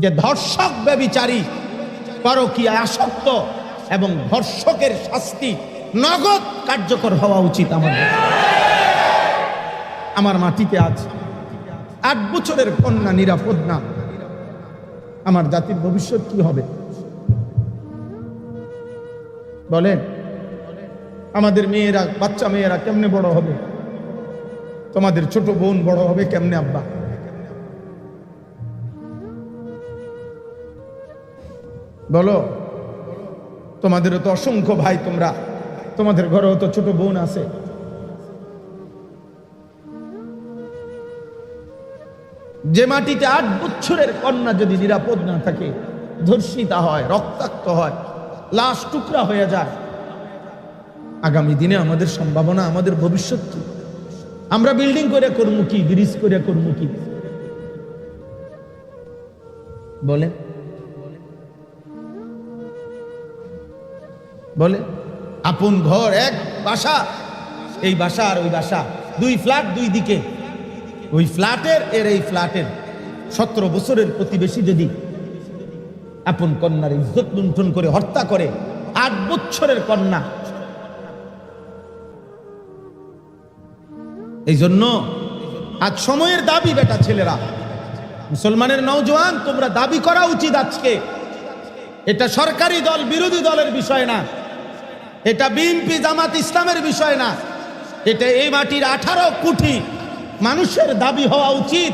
যে ধর্ষক ব্যভিচারী পরকীয়ায় আসক্ত এবং ধর্ষকের শাস্তি নগদ কার্যকর হওয়া উচিত। আমার মাটিতে আজ 8 বছরের কন্যা নিরাপদ না, আমার জাতির ভবিষ্যৎ কি হবে বলেন? আমাদের মেয়েরা, বাচ্চা মেয়েরা কেমনে বড় হবে? তোমাদের ছোট বোন বড় হবে কেমনে আব্বা? বলো, তোমাদেরও তো অসংখ্য ভাই, তোমাদের ঘরেও তো ছোট বোন আছে। যে মাটিতে 8 বছরের কন্যা যদি নিরাপদ না থাকে, ধর্ষিতা হয়, রক্তাক্ত হয়, লাশ টুকরা হয়ে যায়, আগামী দিনে আমাদের সম্ভাবনা, আমাদের ভবিষ্যৎ কি? আমরা বিল্ডিং করে করবো কি, ব্রিজ করে করবো কি বলে? বলে আপন ঘর এক বাসা, এই বাসা আর ওই বাসা, 2 ফ্ল্যাট 2 দিকে, ওই ফ্ল্যাটের এর এই ফ্ল্যাটের 17 বছরের প্রতিবেশী যদি আপন কন্যার ইজ্জত লুণ্ঠন করে হত্যা করে, 8 বছরের কন্যা। এই জন্য আজ সময়ের দাবি, বেটা ছেলেরা, মুসলমানের নওজোয়ান, তোমরা দাবি করা উচিত আজকে। এটা সরকারি দল বিরোধী দলের বিষয় না, এটা বিএনপি জামাত ইসলামের বিষয় না, এটা এই মাটির 18 কোটি মানুষের দাবি হওয়া উচিত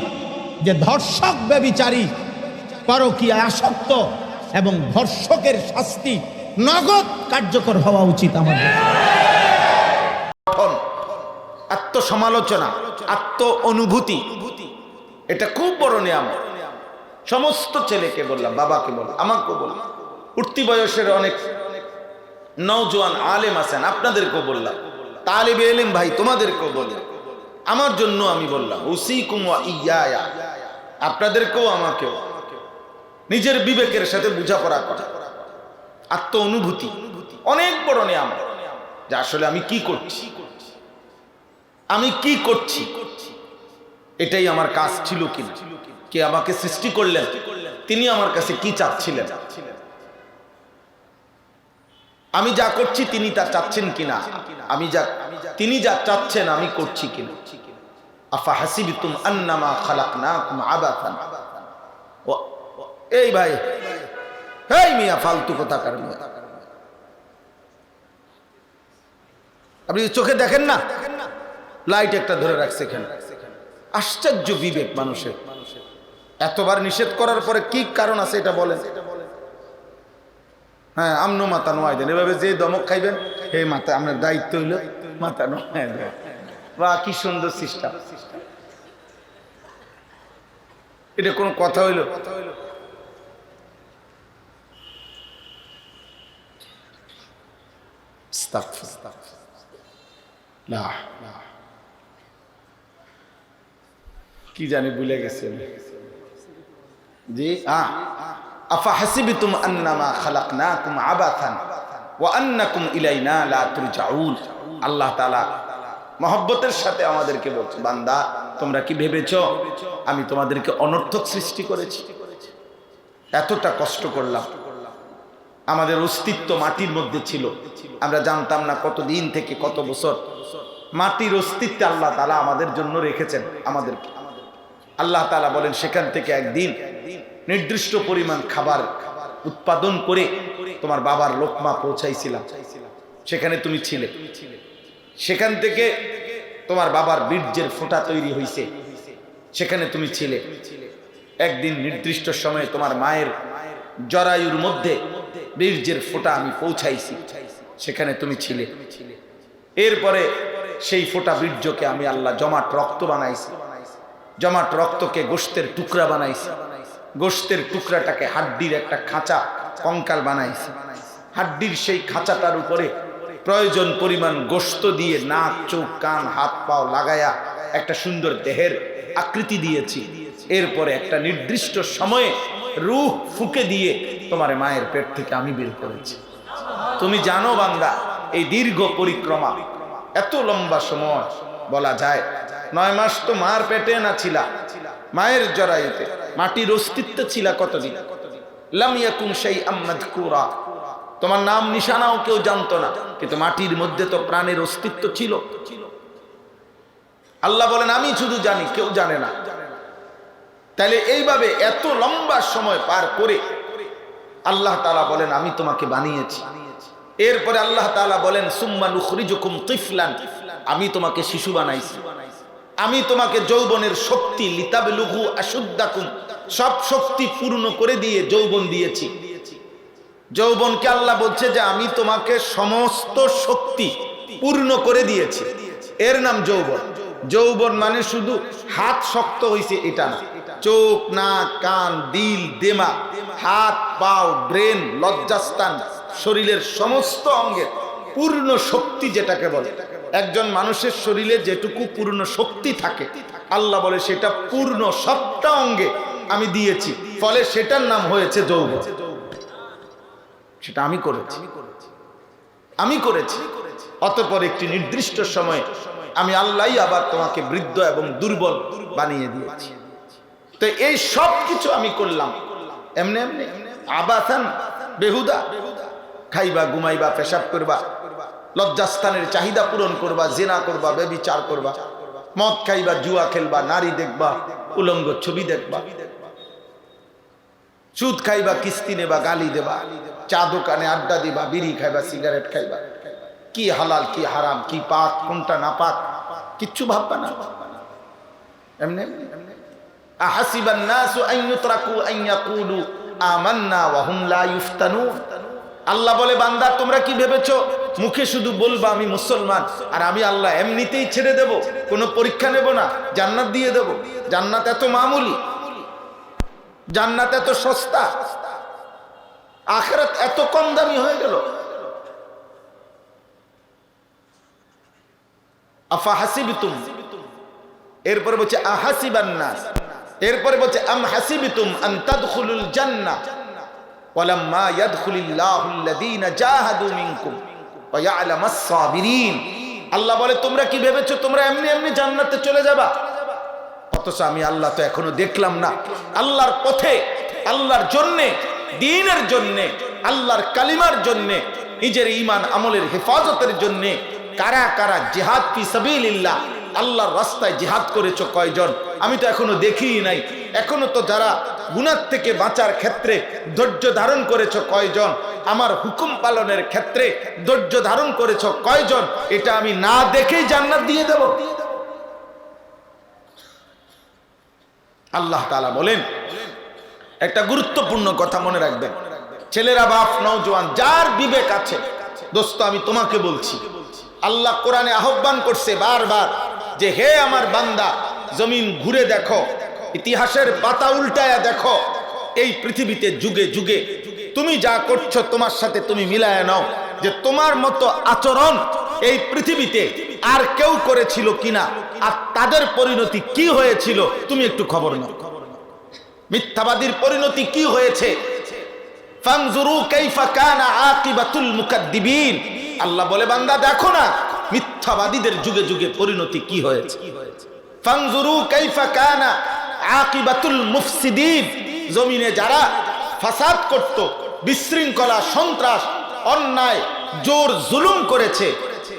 যে ধর্ষক ব্যভিচারী পরকীয়ায় আসক্ত এবং ধর্ষকের শাস্তি নগদ কার্যকর হওয়া উচিত। আমাদের আত্মসমালোচনা, আত্ম অনুভূতি, এটা খুব বড় নিয়ামত। সমস্ত ছেলেকে বললাম, বাবাকে বললাম, আমাকে বললাম, উঠতি বয়সের অনেক নওজোয়ান আলেম আছেন, আপনাদেরকেও বললাম, তালিবে ইলম ভাই তোমাদেরকেও বললাম, আমার জন্য আমি বললাম, উসিকুম ওয়া ইয়্যায়া, আপনাদেরকেও আমাকেও নিজের বিবেকের সাথে বোঝাপড়া করা, আত্ম অনুভূতি অনেক বড় নিয়ামত। যে আসলে আমি কি করছি, আমি কি করছি, এটাই আমার কাজ ছিল কিনা, কে আমাকে সৃষ্টি করলেন, তিনি আমার কাছে কি চাচ্ছিলেন, আমি যা করছি তিনি তা চাচ্ছেন কিনা, তিনি যা চাচ্ছেন আমি করছি কিনা। আফা হাসিবতুম আন্নামা খালাকনাকুম আবাথান, এই ভাই, এই মিয়া ফালতু কথা কার, আপনি চোখে দেখেন না, লাইট একটা ধরে রাখছে এখানে। আশ্চর্য বিবেক মানুষের, এতবার নিষেধ করার পরে কি কারণ আছে এটা বলেন? হ্যাঁ, আমনো মাথা নোয়াই দেন, এভাবে যে দমক খাইবেন, হে মাথা, আপনার দায়িত্ব হইল মাথা নোয়াই দেন। বা কি সুন্দর সিস্টেম, এটা কোন কথা হইল? কি জানি ভুলে গেছে জি। আফা হাসিবতুম আন্নামা খালাকনাকুম আবাথান ওয়া আন্নাকুম ইলাইনা লা তুরজাউন। আল্লাহ তাআলা মহব্বতের সাথে আমাদেরকে বলছে, বান্দা তোমরা কি ভেবেছো আমি তোমাদেরকে অনর্থক সৃষ্টি করেছি? এতটা কষ্ট করলাম, আমাদের অস্তিত্ব মাটির মধ্যে ছিল, আমরা জানতাম না কতদিন থেকে, কত বছর মাটির অস্তিত্বে আল্লাহ তাআলা আমাদের জন্য রেখেছেন আমাদেরকে। আল্লাহ তাআলা বলেন, সেখান থেকে একদিন নির্দিষ্ট পরিমাণ খাবার উৎপাদন করে তোমার বাবার লোকমা পৌঁছাইছিলাম, সেখানে তুমি ছিলে। সেখান থেকে তোমার বাবার বীর্যের ফোঁটা তৈরি হয়েছে, সেখানে তুমি ছিলে। একদিন নির্দিষ্ট সময়ে তোমার মায়ের জরায়ুর মধ্যে বীর্যের ফোঁটা আমি পৌঁছাইছি, সেখানে তুমি ছিলে। এরপরে সেই ফোঁটা বীর্যকে আমি আল্লাহ জমাট রক্ত বানাইছি, জমাট রক্তকে গোশতের টুকরা বানাইছি, গোশতের টুকরাটাকে হাড্ডির একটা খাঁচা কঙ্কাল বানাইছি, হাড্ডির সেই খাঁচাটার উপরে প্রয়োজন পরিমাণ গোশত দিয়ে নাক, চোখ, কান, হাত পাও লাগায়া একটা সুন্দর দেহের আকৃতি দিয়েছি। এরপরে একটা নির্দিষ্ট সময়ে রূহ ফুঁকে দিয়ে তোমার মায়ের পেট থেকে আমি বের করেছি। তুমি জানো বান্দা, এই দীর্ঘ পরিক্রমা, এত লম্বা সময়, বলা যায় 9 মাস তো মার পেটে না ছিলা, মায়ের জরায়ুতে, মাটির অস্তিত্ব ছিল কতদিন? লাম ইয়াকুন শাইআম মাযকুরা, তোমার নাম নিশানাও কেউ জানতো না, কিন্তু মাটির মধ্যে তো প্রাণের অস্তিত্ব ছিল। আল্লাহ বলেন আমি শুধু জানি, কেউ জানে না। তাহলে এইভাবে এত লম্বা সময় পার করে আল্লাহ তাআলা বলেন আমি তোমাকে বানিয়েছি। এরপরে আল্লাহ তাআলা বলেন সুম্মা নুখরিজুকুম তিফলান, আমি তোমাকে শিশু বানাইছি। আমি তোমাকে যৌবনের শক্তি লিতাবলুগু আশুদ্দাকুম, সব শক্তি পূর্ণ করে দিয়ে যৌবন দিয়েছি। যৌবনকে আল্লাহ বলছে যে আমি তোমাকে সমস্ত শক্তি পূর্ণ করে দিয়েছি, এর নাম যৌবন। যৌবন মানে শুধু হাত শক্ত হইছে এটা না, চোখ, নাক, কান, দিল, দিমাগ, হাত, পাও, ব্রেন, লজ্জাস্থান, শরীরের সমস্ত অঙ্গের পূর্ণ শক্তি যেটাকে বলে। একজন মানুষের শরীরে যেটুকু পূর্ণ শক্তি থাকে আল্লাহ বলে সেটা পূর্ণ সবটা অঙ্গে আমি দিয়েছি, ফলে সেটার নাম হয়েছে যৌবন। সেটা আমি করেছি, আমি করেছি। অতঃপর একটি নির্দিষ্ট সময়ে আমি আল্লাহই আবার তোমাকে বৃদ্ধ এবং দুর্বল বানিয়ে দিয়েছি। তো এই সব কিছু আমি করলাম এমনি এমনি, আবাথান, বেহুদা। খাইবা, ঘুমাইবা, পেশাব করবা, লজ্জাস্থানের চাহিদা পূরণ করবা, জিনা করবা, ব্যভিচার করবা, মদ খাইবা, জুয়া খেলবা, নারী দেখবা, উলঙ্গ ছবি দেখবা, সুদ খাইবা, কিস্তি নেবা, গালি দেবা, চা দোকানে আড্ডা দিবা, বিড়ি খাইবা, সিগারেট খাইবা। কি হালাল কি হারাম, কি পাক কোনটা না পাক কিচ্ছু ভাববা না, এমনি এমনি। আহাসিবান নাসু আন ইউতরাকু আন ইয়াকুলু আমান্না ওয়া হুম লা ইফতানুন। আল্লাহ বলে বান্দা তোমরা কি ভেবেছো মুখে শুধু বলবা আমি মুসলমান আর আমি আল্লাহ এমনিতেই ছেড়ে দেব, কোনো পরীক্ষা নেব না, জান্নাত দিয়ে দেব? জান্নাত এত মামুলি, জান্নাত এত সস্তা, আখিরাত এত কম দামি হয়ে গেল? আফা হাসিবতুম, এরপরে বলছে আহাসিবান নাস, এরপরে বলছে আম হাসিবতুম আন তাদখুলুল জান্নাহ ওয়ালাম্মা ইয়াদখুলিল্লাহুল্লাযীনা জাহাদু মিনকুম ওয়া ইয়ালামাস সাবিরিন। আল্লাহ বলে তোমরা কি ভেবেছো তোমরা এমনি এমনি জান্নাতে চলে যাবা? অথচ আমি আল্লাহ তো এখনো দেখলাম না আল্লাহর পথে, আল্লাহর জন্যে, দ্বীনের জন্যে, আল্লাহর কালিমার জন্যে, নিজের ঈমান আমলের হেফাজতের জন্যে কারা কারা জিহাদ ফি সাবিলিল্লাহ, আল্লাহর রাস্তায় জিহাদ করেছো কয়জন? আমি তো এখনো দেখিই নাই। এখনো তো যারা গুনাহ থেকে বাঁচার ক্ষেত্রে ধৈর্য ধারণ করেছো কয়জন? আমার হুকুম পালনের ক্ষেত্রে ধৈর্য ধারণ করেছো কয়জন? এটা আমি না দেখেই জান্নাত দিয়ে দেব? আল্লাহ তাআলা বলেন একটা গুরুত্বপূর্ণ কথা মনে রাখবেন, ছেলেরা, বাপ, নওজোয়ান, যার বিবেক আছে, দোস্ত আমি তোমাকে বলছি, আল্লাহ কোরআনে আহ্বান করছে বারবার যে হে আমার বান্দা, জমিন ঘুরে দেখো, ইতিহাসের পাতা উল্টায়া দেখো, এই পৃথিবীতে যুগে যুগে তুমি যা করছো তোমার সাথে তুমি মিলায় নাও যে তোমার মতো আচরণ এই পৃথিবীতে আর কেউ করেছিল কিনা, আর তাদের পরিণতি কি হয়েছিল তুমি একটু খবর নাও। মিথ্যাবাদীর পরিণতি কি হয়েছে? ফানজুরু কাইফা কানা আকিবাতুল মুকাদ্দিবিন। আল্লাহ বলে বান্দা দেখো না মিথ্যাবাদীদের যুগে যুগে পরিণতি কি হয়েছে। ফানজুরু কাইফা কানা আকিবাতুল মুফসিদিন। জমিনে যারা ফাসাদ করত, বিশৃঙ্খলা, সন্ত্রাস, অন্যায়, জোর জুলুম করেছে,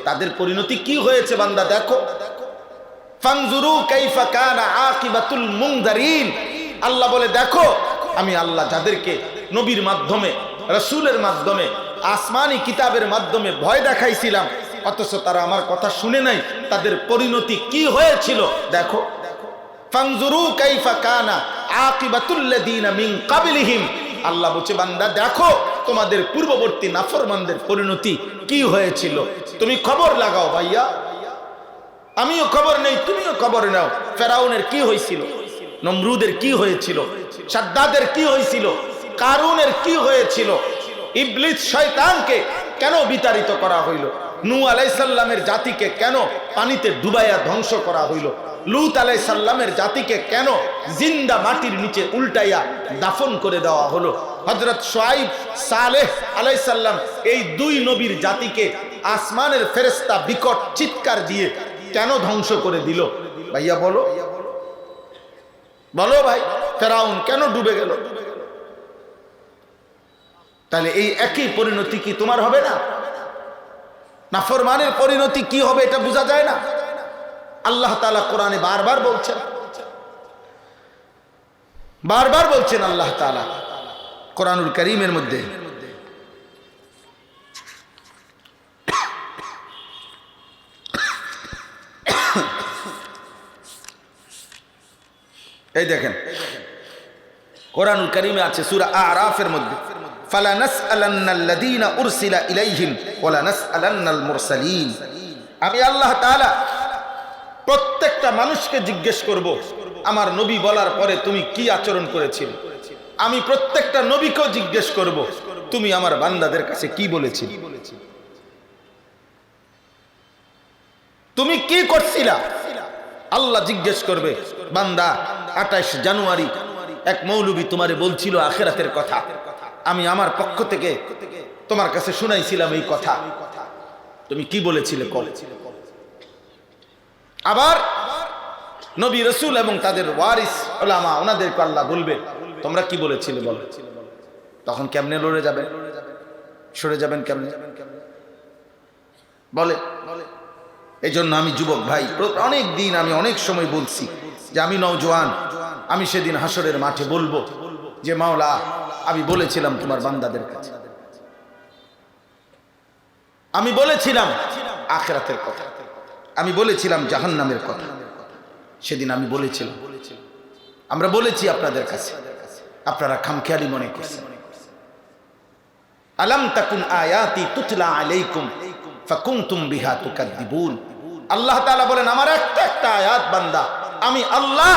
তাদের পরিণতি কি হয়েছে বান্দা দেখো। ফানজুরু কাইফা কানা আকিবাতুল মুনজারিন। আল্লাহ বলে দেখো আমি আল্লাহ যাদেরকে নবীর মাধ্যমে, রাসূলের মাধ্যমে, আসমানি কিতাবের মাধ্যমে ভয় দেখাইছিলাম, অথচ তারা আমার কথা শুনে নাই, তাদের পরিণতি কি হয়েছিল দেখো। ফানজুরু কাইফা কানা আকিবাতুল লাযিনা মিন ক্বাবলিহিম। আল্লাহ বলছে বান্দা দেখো তোমাদের পূর্ববর্তী নাফরমানদের পরিণতি কি হয়েছিল। তুমি খবর লাগাও ভাইয়া, আমিও খবর নেই, তুমিও খবর নাও। ফেরাউনের কি হয়েছিল, নমরুদের কি হয়েছিল, সাদ্দাদের কি হয়েছিল, কারুনের কি হয়েছিল, ইবলিস শয়তানকে কেন বিতাড়িত করা হইল, নূহ আলাইহিস সালামের জাতিকে কেন পানিতে ডুবাইয়া ধ্বংস করা হইল, লূত আলাইহিস সালামের জাতিকে কেন জিন্দা মাটির নিচে উল্টাইয়া দাফন করে দেওয়া হলো, হযরত শুআইব, সালেহ আলাইহিস সালাম, এই দুই নবীর জাতিকে আসমানের ফেরেশতা বিকট চিৎকার দিয়ে কেন ধ্বংস করে দিল। ভাইয়া বলো, বলো ভাই। ফেরাউন কেন ডুবে গেল? তাহলে এই একই পরিণতি কি তোমার হবে না? নাফরমানের পরিণতি কি হবে এটা বোঝা যায় না? আল্লাহ তাআলা কোরআনে বারবার বলছেন আল্লাহ তাআলা কোরআনুল কারীমের মধ্যে, এই দেখেন কোরআনুল কারীমে আছে সূরা আরাফের মধ্যে, ফালা নাসআলান্নাল্লাযীনা উরসিলা ইলাইহিম ওয়ালা নাসআলান্নাল মুরসালিন। আমি আল্লাহ তাআলা প্রত্যেকটা মানুষকে জিজ্ঞেস করব আমার নবী বলার পরে তুমি কি আচরণ করেছিলে। আমি প্রত্যেকটা নবীকেও জিজ্ঞেস করব তুমি আমার বান্দাদের কাছে কি বলেছিলে, তুমি কি করছিলা। আল্লাহ জিজ্ঞেস করবে, বান্দা 28 জানুয়ারি এক মৌলবী তোমারে বলছিল আখিরাতের কথা, আমি আমার পক্ষ থেকে তোমার কাছে শুনাইছিলাম এই কথা, তুমি কি বলেছিলে কল। আবার নবী রাসূল এবং তাদের ওয়ারিস উলামা ওনাদেরকে আল্লাহ বলবে তোমরা কি বলেছিলে বলো। তখন কেমনে লড়ে যাবেন, সরে যাবেন কেমনে বলে। এই জন্য আমি যুবক ভাই অনেক দিন আমি অনেক সময় বলছি যে আমি নওজোয়ান, আমি সেদিন হাসরের মাঠে বলবো যে মাওলা আমি বলেছিলাম তোমার বান্দাদের কাছে, আমি বলেছিলাম আখিরাতের কথা, আমি বলেছিলাম জাহান্নামের কথা। সেদিন আমি বলেছিলাম, আমরা বলেছি আপনাদের কাছে, আপনারা খামখেয়ালি মনে করছেন। আলাম তাকুন আয়াতি তুতলা আলাইকুম ফাকুনতুম বিহা তুকাদ্দিবুন। আল্লাহ তাআলা বলেন আমার একটা আয়াত বান্দা আমি আল্লাহ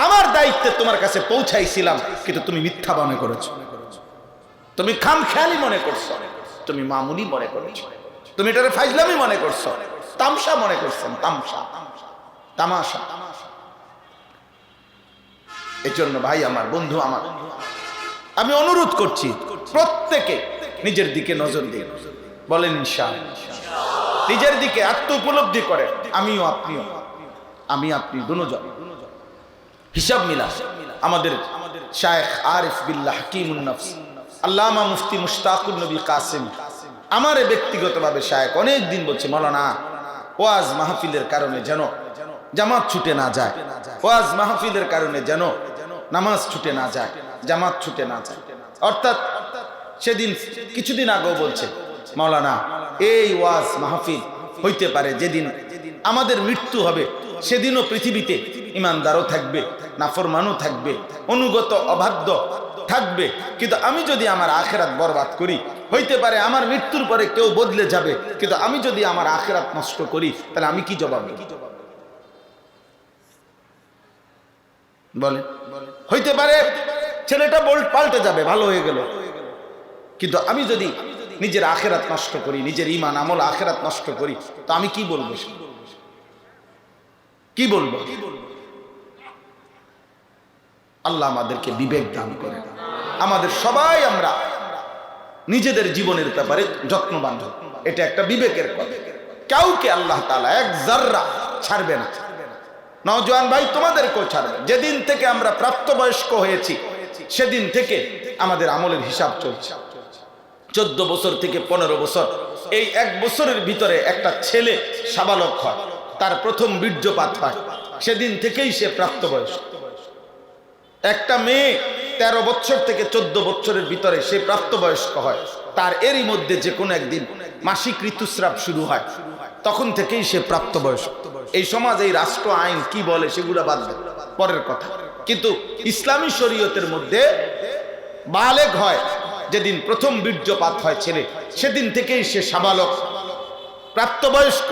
আমার দায়িত্বে তোমার কাছে পৌঁছাইছিলাম, কিন্তু তুমি মিথ্যা মনে করেছো, তুমি খামখেয়ালি মনে করছো, তুমি মামুলি মনে করেছো, তুমি এটারে ফাজলামি মনে করছো, তামসা মনে করছেন, তামাশা। এই জন্য ভাই আমার, বন্ধু আমার, আমি অনুরোধ করছি প্রত্যেকে নিজের দিকে নজর দিন, বলেন ইনশাআল্লাহ। নিজের দিকে আত্ম উপলব্ধি করে আমিও আপনিও, আমি আপনি দুজন হিসাব মিলা। আমাদের শায়েখ আরিফ বিল্লাহ হাকিমুন নফস আল্লামা মুফতি মুশতাকুন নবী কাসিম আমারে ব্যক্তিগতভাবে শায়েখ অনেক দিন বলছে, মাওলানা ওয়াজ মাহফিলের কারণে যেন জামাত ছুটে না যায়, ওয়াজ মাহফিলের কারণে যেন নামাজ ছুটে না যায়, জামাত ছুটে না যায়। অর্থাৎ সেদিন কিছুদিন আগেও বলছে, মাওলানা এই ওয়াজ মাহফিল হইতে পারে যেদিন আমাদের মৃত্যু হবে সেদিনও পৃথিবীতে ইমানদারও থাকবে, নাফরমানও থাকবে, অনুগত অবাধ্য থাকবে, কিন্তু আমি যদি আমার আখিরাত বরবাদ করি হইতে পারে আমার মৃত্যুর পরে কেউ বদলে যাবে, কিন্তু আমি যদি আমার আখিরাত নষ্ট করি তাহলে আমি কি জবাব দেব বলে। হইতে পারে ছেলেটা পাল্টে যাবে, ভালো হয়ে গেল, কিন্তু আমি যদি নিজের আখিরাত নষ্ট করি, নিজের ঈমান আমল আখিরাত নষ্ট করি, তো আমি কি বলবো, কি বলবো। আল্লাহ আমাদেরকে বিবেক দান করে, আমাদের সবাই আমরা নিজেদের জীবনের ব্যাপারে যত্নবান হব, এটা একটা বিবেকের কথা। কাউকে আল্লাহ তাআলা এক জাররা ছাড়বে না। নওজোয়ান ভাই তোমাদেরকেও ছাড়বে। যেদিন থেকে আমরা প্রাপ্তবয়স্ক হয়েছি সেদিন থেকে আমাদের আমলের হিসাব চলছে। 14 বছর থেকে 15 বছর, এই 1 বছরের ভিতরে একটা ছেলে সাবালক হয়, তার প্রথম বীর্যপাত হয়, সেদিন থেকেই সে প্রাপ্তবয়স্ক। একটা মেয়ে 13 বছর থেকে 14 বছরের ভিতরে সে প্রাপ্তবয়স্ক হয়, তার এরই মধ্যে যে কোনো একদিন মাসিক ঋতুস্রাব শুরু হয়, তখন থেকেই সে প্রাপ্তবয়স্ক। এই সমাজ, এই রাষ্ট্র আইন কি বলে সেগুলো বাদ দেয়, পরের কথা। কিন্তু ইসলামী শরীয়তের মধ্যে বালেগ হয় যেদিন প্রথম বীর্যপাত হয় ছেলে, সেদিন থেকেই সে সাবালক, প্রাপ্তবয়স্ক।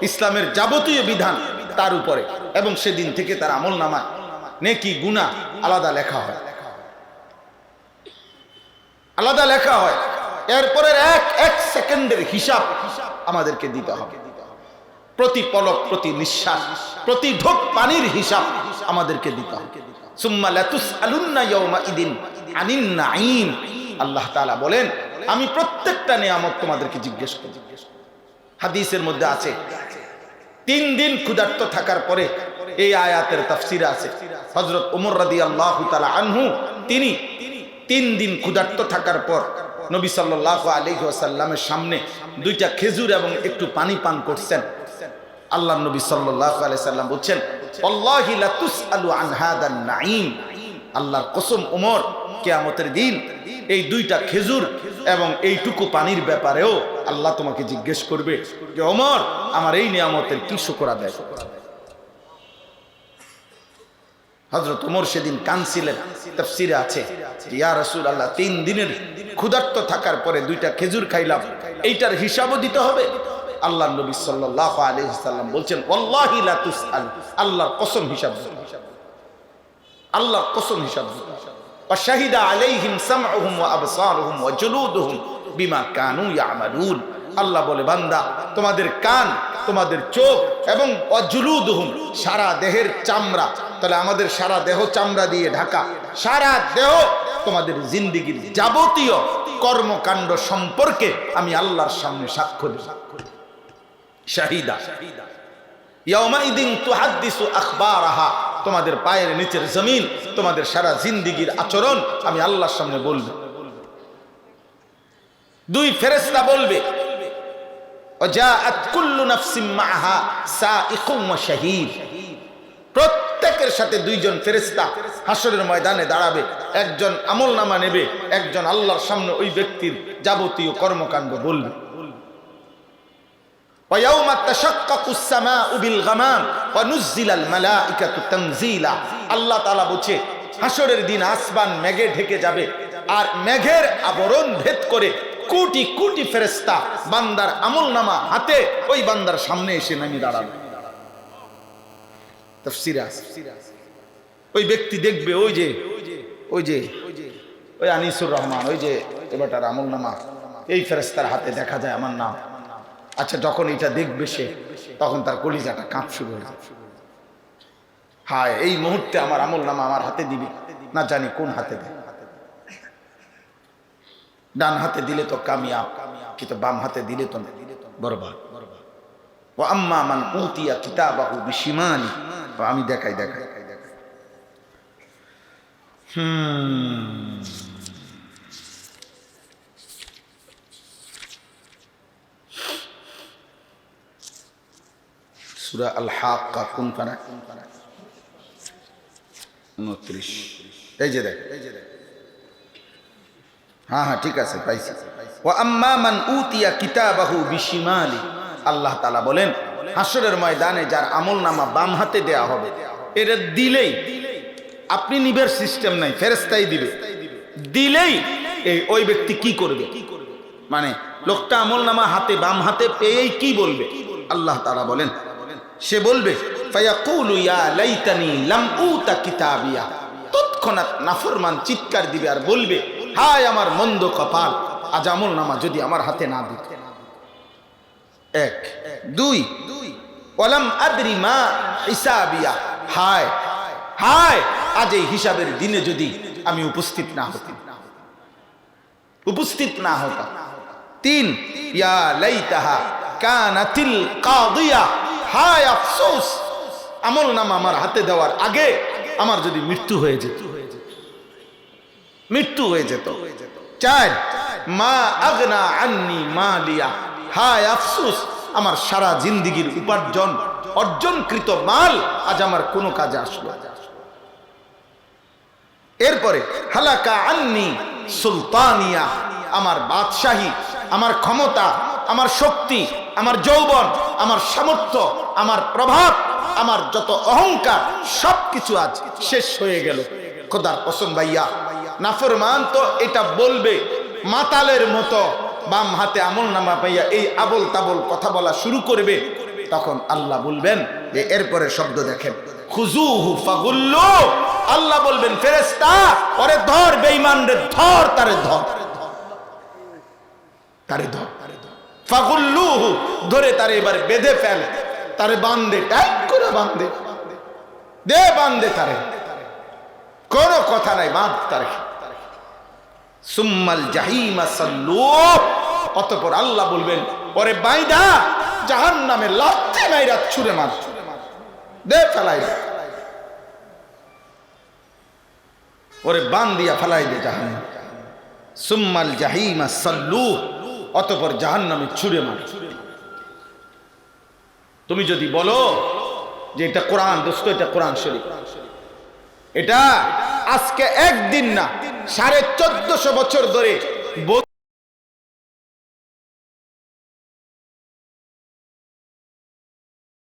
ইসলামের যাবতীয় বিধান তার উপরে, এবং সেদিন থেকে তার আমল নামায় নেকি গুনাহ আলাদা লেখা হয়, আলাদা লেখা হয়। এরপরের এক সেকেন্ডের হিসাব আমাদেরকে দিতে হবে, প্রতি পলক, প্রতি নিঃশ্বাস, প্রতি ঢোক পানির হিসাব আমাদেরকে দিতে হবে। সুম্মা লাতুসআলুন্না ইয়াওমাইদিন আনিন নাঈম। আল্লাহ তাআলা বলেন আমি প্রত্যেকটা নিয়ামত তোমাদেরকে জিজ্ঞেস করব। হাদিসের মধ্যে আছে 3 দিন ক্ষুধার্ত থাকার পরে এই আয়াতের তাফসির আছে। হযরত ওমর রাদিয়াল্লাহু তাআলা আনহু তিনি 3 দিন ক্ষুধার্ত থাকার পর নবী সাল্লাল্লাহু আলাইহি ওয়াসাল্লামের সামনে 2টা খেজুর এবং একটু পানি পান করছেন। আল্লাহর নবী সাল্লাল্লাহু আলাইহি সাল্লাম বলেন, ওয়াল্লাহি লা তুসআলু আন হাদান নাঈম, আল্লাহর কসম ওমর, কিয়ামতের দিন এই 2টা খেজুর এবং এইটুকু পানির ব্যাপারেও আল্লাহ তোমাকে জিজ্ঞেস করবে যে ওমর আমার এই নিয়ামতের কি শুকর আদায় করেছো। হযরত ওমর সেদিন কাঁদছিলেন। তাফসিরে আছে যে ইয়া রাসূলুল্লাহ 3 দিনের ক্ষুধার্ত থাকার পরে 2টা খেজুর খাইলাম, এইটার হিসাবও দিতে হবে। আল্লাহর নবী সাল্লাল্লাহু আলাইহি সাল্লাম বলছেন, ওয়াল্লাহি লা তুসআল, আল্লাহর কসম হিসাব দিতে হবে, আল্লাহর কসম হিসাব দিতে হবে। ওয়া শাহিদা আলাইহিম সামউহুম ওয়া আবসারুহুম ওয়া জুলুদুহুম বিমা কানু ইয়ামালুন। আল্লাহ বলে, বান্দা তোমাদের কান, তোমাদের চোখ এবং অজুলুদুহুম সারা দেহের চামড়া, তাহলে আমাদের সারা দেহ চামড়া দিয়ে ঢাকা, সারা দেহ তোমাদের জিন্দেগীর যাবতীয় কর্মকাণ্ড সম্পর্কে আমি আল্লাহর সামনে সাক্ষ্য দেব। শাহিদা ইয়াউমাইদিন তুহাদ্দিসু আখবারাহা, তোমাদের পায়ের নিচের জমিন, তোমাদের সারা জিন্দেগীর আচরণ আমি আল্লাহর সামনে বলবো। 2 ফেরেশতা বলবে, ওয়াজাআত কুল্লু নাফসিন মাআহা সাইকুম ওয়া শাহীদ, প্রত্যেকের সাথে 2 জন ফেরেশতা হাসরের ময়দানে দাঁড়াবে। একজন আমলনামা নেবে, একজন আল্লাহর সামনে ওই ব্যক্তির যাবতীয় কর্মকাণ্ড বলবে। ওয়া ইয়াউমা তাশাক্কাকুস সামাউ বিল গামাম ওয়া নুজ্জিলাল মালাইকাতু তানজিলা, আল্লাহ তাআলা বলছে হাসরের দিন আসমান মেঘে ঢেকে যাবে, আর মেঘের আবরণ ভেদ করে কোটি কোটি ফেরেশতা বান্দার আমলনামা হাতে ওই বান্দার সামনে এসে নামি দাঁড়াবে। তাফসীরে আছে, ওই ব্যক্তি দেখবে ওই আনিসুর রহমান, ওই যে এবারটার আমলনামা এই ফেরেশতার হাতে দেখা যায় আমার নাম। আচ্ছা, যখন এটা দেখবে সে, তখন তার কলিজাটা কাঁপ শুরু হয়ে যাবে। হায়, এই মুহূর্তে আমার আমলনামা আমার হাতে দিবি, না জানি কোন হাতে দেয়। ডান হাতে দিলে তো কামিয়াব, কিন্তু বাম হাতে দিলে তো বরবাদ। ওয়া আম্মা মান উতিয়া কিতাবাহু বিশিমালি, আমি দেখাই সূরা আল হাক্কা কোন পারা? 29। এই যে দেখ, হ্যাঁ ঠিক আছে, পাইছি। ওয়া আম্মা মান উতিয়া কিতাবাহু বিশিমালি, আল্লাহ তাআলা বলেন হাসরের ময়দানে যার আমলনামা বাম হাতে দেয়া হবে, এটা দিলেই, আপনি নিবের সিস্টেম নাই, ফেরেশতাই দিবে, দিলেই ওই ব্যক্তি কি করবে? মানে লোকটা আমলনামা হাতে বাম হাতে পেয়েই কি বলবে? আল্লাহ তাআলা বলেন, সে বলবে ফায়াকুলু ইয়া লাইতানি লাম উতা কিতাবিয়া, তৎক্ষণাৎ নাফরমান চিৎকার দিবে আর বলবে, হায় আমার মন্দ কপাল, আজ আমলনামা যদি আমার হাতে না দিত। 1 2 ওয়ালাম আদরি মা হিসাবিয়া, হায় হায় আজ এই হিসাবের দিনে যদি আমি উপস্থিত না হতাম। 3 ইয়া লাইতাহা কানাতিল কাদিয়া, হায় আফসোস, আমলনামা আমার হাতে দেওয়ার আগে আমার যদি মৃত্যু হয়ে যেত। 4 মা আগনা আন্নি মালিয়া, হায় আফসোস, আমার সারা জিন্দেগীর অর্জনকৃত মাল আজ আমার কোনো কাজে আসলো। এরপরে হালাকা আন্নি সুলতানিয়া, আমার বাদশাহী, আমার ক্ষমতা, আমার শক্তি, আমার যৌবন, আমার সামর্থ্য, আমার প্রভাব, আমার যত অহংকার সবকিছু আজ শেষ হয়ে গেল। খোদার কসম ভাইয়া, নাফরমান তো এটা বলবে মাতালের মতো, বাম হাতে আমলনামা পাইয়া এই আবল তাবল কথা বলা শুরু করবে। তখন আল্লাহ বলবেন যে এরপরে শব্দ দেখেন, খুজুহু ফাগুল্লু, আল্লাহ বলবেন ফেরেশতা ওরে ধর, বেঈমান রে ধর, তারে ধর ফাগুল্লুহু, ধরে তারে এবার বেঁধে ফেল, তারে বাঁধে, টাইট করে বাঁধে তারে, কোনো কথা নাই, বাঁধ তারে। সুম্মাল জাহিমা সাল্লু, অতঃপর আল্লাহ বলবেন ওরে বাইদা জাহান্নামে লাথি মাইরা ছুঁড়ে মার, দে ফেলাই। ওরে বান দিয়া ফালাই দে জাহান্নাম, সুম্মাল জাহিমা সাল্লু, অতঃপর জাহান্নামে ছুঁড়ে মার। তুমি যদি বলো যে এটা কোরআন, দোস্ত এটা কোরআন শরীফ, এটা আজকে একদিন না 1450 বছর ধরে